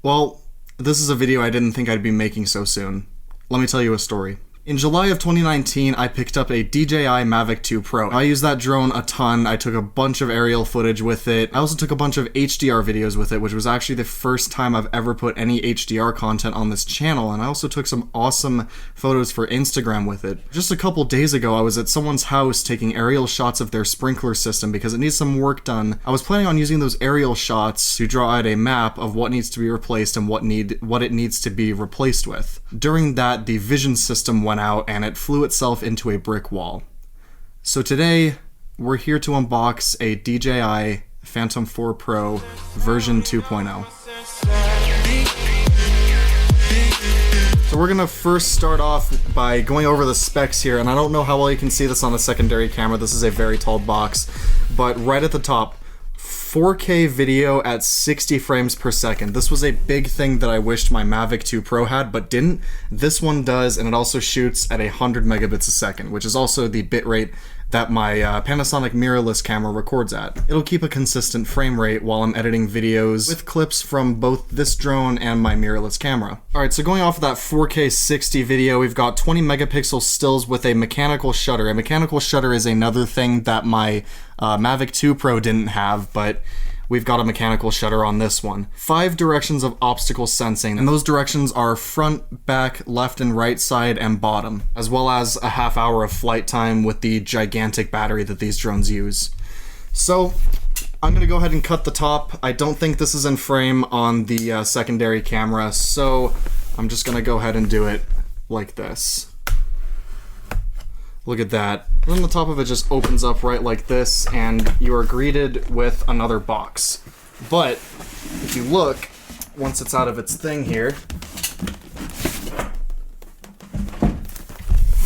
Well, this is a video I didn't think I'd be making so soon. Let me tell you a story. In July of 2019, I picked up a DJI Mavic 2 Pro. I used that drone a ton. I took a bunch of aerial footage with it. I also took a bunch of HDR videos with it, which was actually the first time I've ever put any HDR content on this channel, and I also took some awesome photos for Instagram with it. Just a couple days ago, I was at someone's house taking aerial shots of their sprinkler system because it needs some work done. I was planning on using those aerial shots to draw out a map of what needs to be replaced and what it needs to be replaced with. During that, the vision system went out and it flew itself into a brick wall. So today, we're here to unbox a DJI Phantom 4 Pro version 2.0. So we're gonna first start off by going over the specs here, and I don't know how well you can see this on the secondary camera. This is a very tall box, but right at the top, 4K video at 60 frames per second. This was a big thing that I wished my Mavic 2 Pro had, but didn't. This one does, and it also shoots at 100 megabits a second, which is also the bitrate that my Panasonic mirrorless camera records at. It'll keep a consistent frame rate while I'm editing videos with clips from both this drone and my mirrorless camera. Alright, so going off of that 4K 60 video, we've got 20 megapixel stills with a mechanical shutter. A mechanical shutter is another thing that my Mavic 2 Pro didn't have, but we've got a mechanical shutter on this one. 5 directions of obstacle sensing, and those directions are front, back, left and right side, and bottom, as well as a half hour of flight time with the gigantic battery that these drones use. So, I'm gonna go ahead and cut the top. I don't think this is in frame on the secondary camera, so I'm just gonna go ahead and do it like this. Look at that. And then the top of it just opens up right like this, and you are greeted with another box. But if you look, once it's out of its thing here,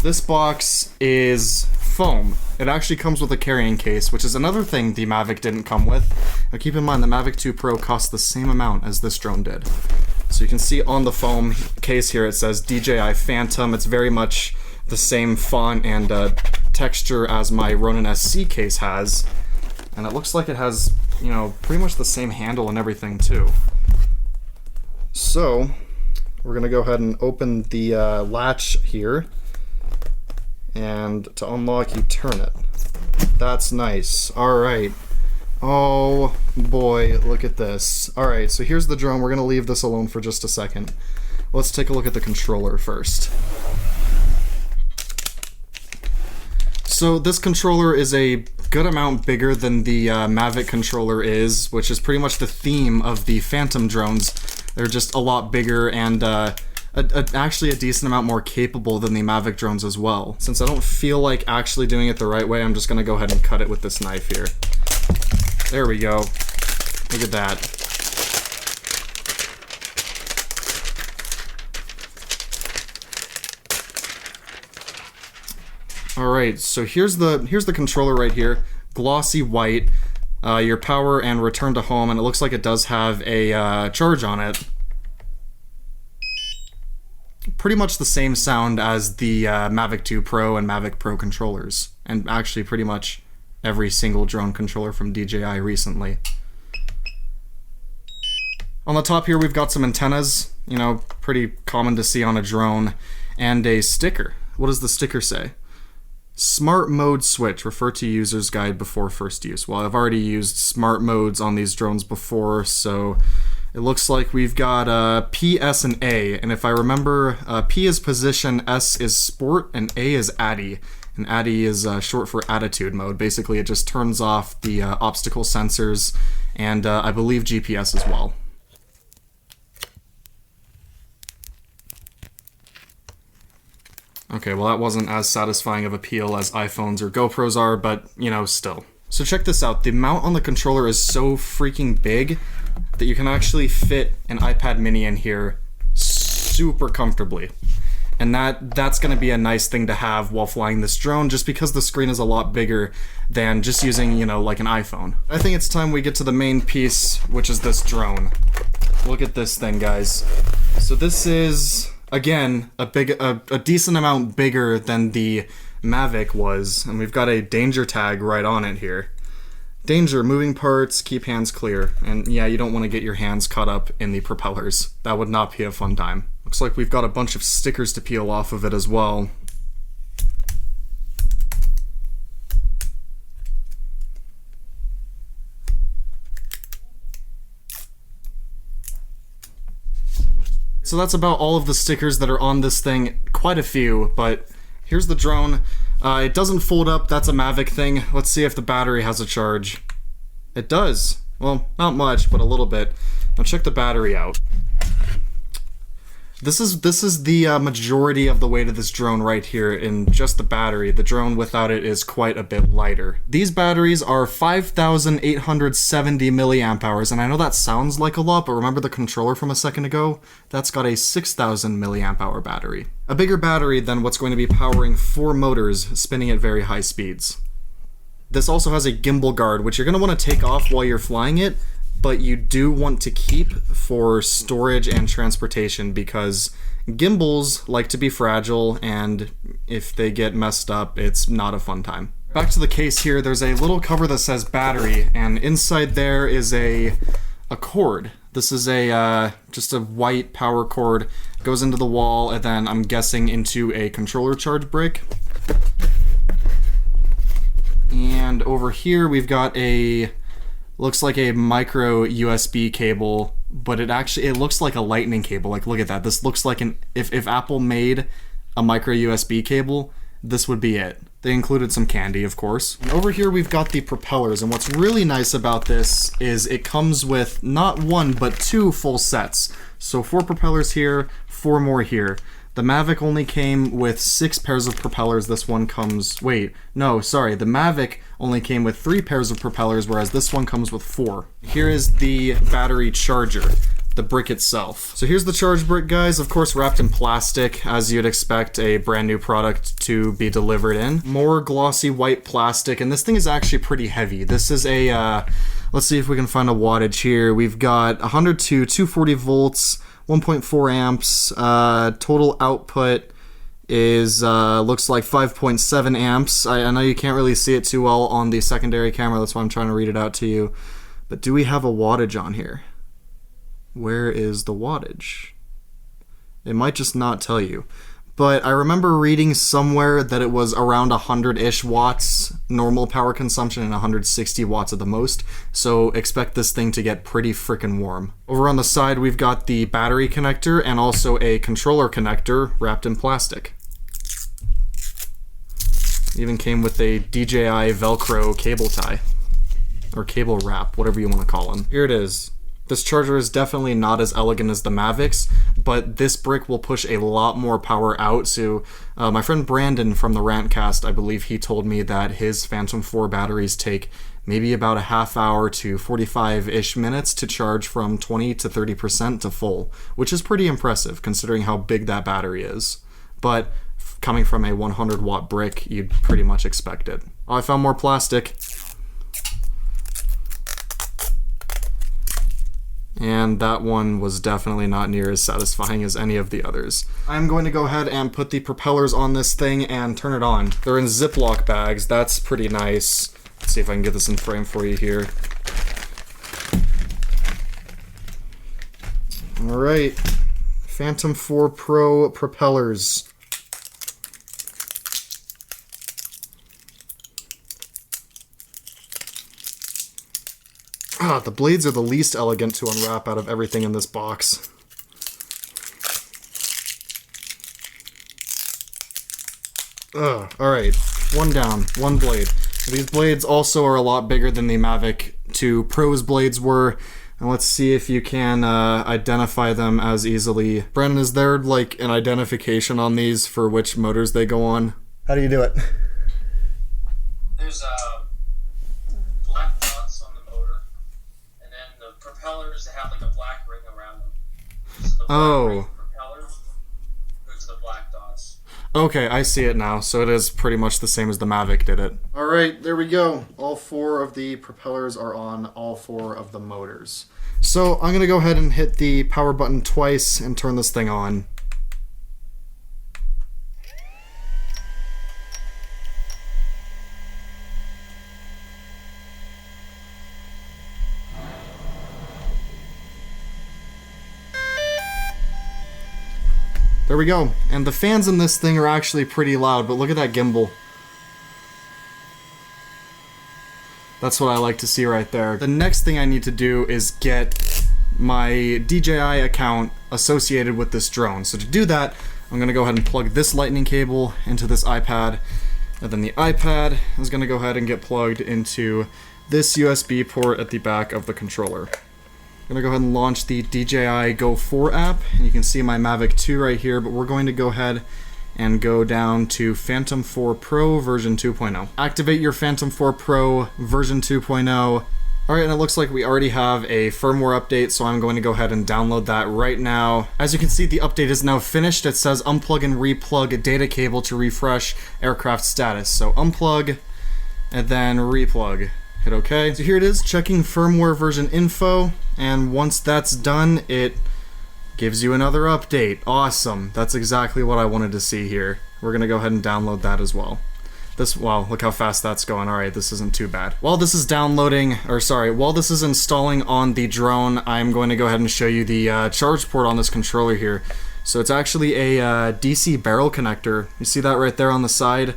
this box is foam. It actually comes with a carrying case, which is another thing the Mavic didn't come with. Now keep in mind the Mavic 2 Pro cost the same amount as this drone did. So you can see on the foam case here it says DJI Phantom. It's very much the same font and texture as my Ronin SC case has, and it looks like it has, you know, pretty much the same handle and everything too. So we're gonna go ahead and open the latch here, and to unlock you turn it. That's nice. Alright. Oh boy, look at this. Alright, so here's the drone. We're gonna leave this alone for just a second. Let's take a look at the controller first. So this controller is a good amount bigger than the Mavic controller is, which is pretty much the theme of the Phantom drones. They're just a lot bigger and actually a decent amount more capable than the Mavic drones as well. Since I don't feel like actually doing it the right way, I'm just gonna go ahead and cut it with this knife here. There we go. Look at that. Alright, so here's the controller right here, glossy white, your power and return to home, and it looks like it does have a charge on it. Pretty much the same sound as the Mavic 2 Pro and Mavic Pro controllers, and actually pretty much every single drone controller from DJI recently. On the top here we've got some antennas, you know, pretty common to see on a drone, and a sticker. What does the sticker say? Smart mode switch, refer to user's guide before first use. Well, I've already used smart modes on these drones before, so it looks like we've got P, S, and A. And if I remember, P is position, S is sport, and A is ADDI. And ADDI is short for attitude mode. Basically, it just turns off the obstacle sensors and I believe GPS as well. Okay, well that wasn't as satisfying of a peel as iPhones or GoPros are, but, you know, still. So check this out, the mount on the controller is so freaking big that you can actually fit an iPad mini in here super comfortably. And that's gonna be a nice thing to have while flying this drone, just because the screen is a lot bigger than just using, you know, like an iPhone. I think it's time we get to the main piece, which is this drone. Look at this thing, guys. So this is, again, a decent amount bigger than the Mavic was, and we've got a danger tag right on it here. Danger, moving parts, keep hands clear. And yeah, you don't want to get your hands caught up in the propellers. That would not be a fun time. Looks like we've got a bunch of stickers to peel off of it as well. So that's about all of the stickers that are on this thing. Quite a few, but here's the drone. It doesn't fold up, that's a Mavic thing. Let's see if the battery has a charge. It does. Well, not much, but a little bit. Now check the battery out. This is the majority of the weight of this drone right here in just the battery. The drone without it is quite a bit lighter. These batteries are 5,870 milliamp hours, and I know that sounds like a lot, but remember the controller from a second ago? That's got a 6,000 milliamp hour battery. A bigger battery than what's going to be powering 4 motors spinning at very high speeds. This also has a gimbal guard, which you're going to want to take off while you're flying it, but you do want to keep for storage and transportation because gimbals like to be fragile, and if they get messed up, it's not a fun time. Back to the case here, there's a little cover that says battery, and inside there is a cord. This is just a white power cord. It goes into the wall, and then I'm guessing into a controller charge brick. And over here we've got looks like a micro USB cable, but it looks like a lightning cable. Like, look at that. This looks like if Apple made a micro USB cable, this would be it. They included some candy, of course. And over here we've got the propellers, and what's really nice about this is it comes with not 1 but 2 full sets. So 4 propellers here, 4 more here. The Mavic only came with 6 pairs of propellers. This one comes... Wait, no, sorry. The Mavic only came with 3 pairs of propellers, whereas this one comes with 4. Here is the battery charger, the brick itself. So here's the charge brick, guys. Of course, wrapped in plastic, as you'd expect a brand new product to be delivered in. More glossy white plastic, and this thing is actually pretty heavy. This is a... let's see if we can find a wattage here. We've got 100 to 240 volts... 1.4 amps, total output is, looks like 5.7 amps. I know you can't really see it too well on the secondary camera, that's why I'm trying to read it out to you. But do we have a wattage on here? Where is the wattage? It might just not tell you. But I remember reading somewhere that it was around 100-ish watts normal power consumption and 160 watts at the most, so expect this thing to get pretty freaking warm. Over on the side we've got the battery connector and also a controller connector wrapped in plastic. It even came with a DJI Velcro cable tie, or cable wrap, whatever you want to call them. Here it is. This charger is definitely not as elegant as the Mavics, but this brick will push a lot more power out. So my friend Brandon from the Rantcast, I believe he told me that his Phantom 4 batteries take maybe about a half hour to 45-ish minutes to charge from 20 to 30% to full, which is pretty impressive considering how big that battery is. But coming from a 100-watt brick, you'd pretty much expect it. Oh, I found more plastic. And that one was definitely not near as satisfying as any of the others. I'm going to go ahead and put the propellers on this thing and turn it on. They're in Ziploc bags, that's pretty nice. Let's see if I can get this in frame for you here. Alright, Phantom 4 Pro propellers. Ah, the blades are the least elegant to unwrap out of everything in this box. Ugh, alright. One down, one blade. These blades also are a lot bigger than the Mavic 2 Pro's blades were. And let's see if you can identify them as easily. Brandon, is there like an identification on these for which motors they go on? How do you do it? There's black dots on the motor, and then the propellers that have like a black ring around them. So the black ring propellers go to the black dots. Okay, I see it now. So it is pretty much the same as the Mavic did it. Alright, there we go. All 4 of the propellers are on all 4 of the motors. So I'm going to go ahead and hit the power button twice and turn this thing on. There we go. And the fans in this thing are actually pretty loud, but look at that gimbal. That's what I like to see right there. The next thing I need to do is get my DJI account associated with this drone. So to do that, I'm going to go ahead and plug this lightning cable into this iPad, and then the iPad is going to go ahead and get plugged into this USB port at the back of the controller. I'm going to go ahead and launch the DJI Go 4 app, and you can see my Mavic 2 right here, but we're going to go ahead and go down to Phantom 4 Pro version 2.0. Activate your Phantom 4 Pro version 2.0. Alright, and it looks like we already have a firmware update, so I'm going to go ahead and download that right now. As you can see, the update is now finished. It says unplug and replug a data cable to refresh aircraft status. So unplug, and then replug. Hit OK. So here it is, checking firmware version info, and once that's done, it gives you another update. Awesome. That's exactly what I wanted to see here. We're going to go ahead and download that as well. Wow, look how fast that's going. Alright, this isn't too bad. While this is while this is installing on the drone, I'm going to go ahead and show you the charge port on this controller here. So it's actually a DC barrel connector. You see that right there on the side?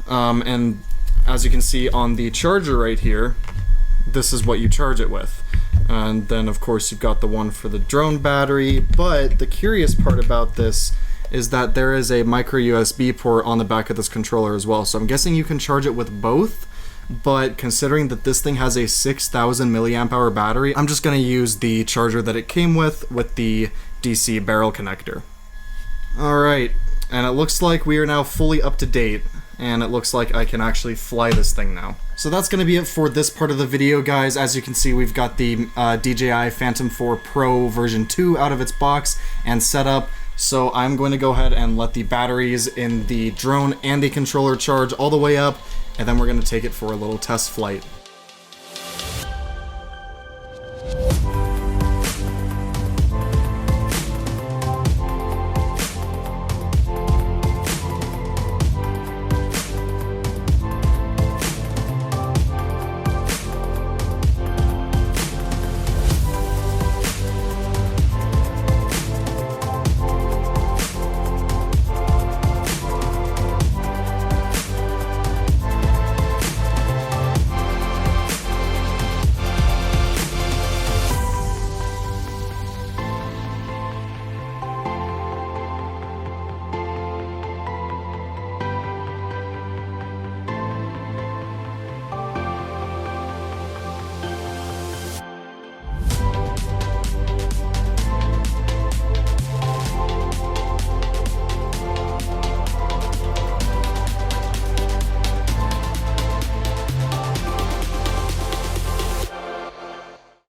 And as you can see on the charger right here, this is what you charge it with. And then of course you've got the one for the drone battery, but the curious part about this is that there is a micro USB port on the back of this controller as well. So I'm guessing you can charge it with both, but considering that this thing has a 6,000 milliamp hour battery, I'm just going to use the charger that it came with the DC barrel connector. Alright, and it looks like we are now fully up to date, and it looks like I can actually fly this thing now. So that's going to be it for this part of the video, guys. As you can see, we've got the DJI Phantom 4 Pro version 2 out of its box and set up. So I'm going to go ahead and let the batteries in the drone and the controller charge all the way up, and then we're going to take it for a little test flight.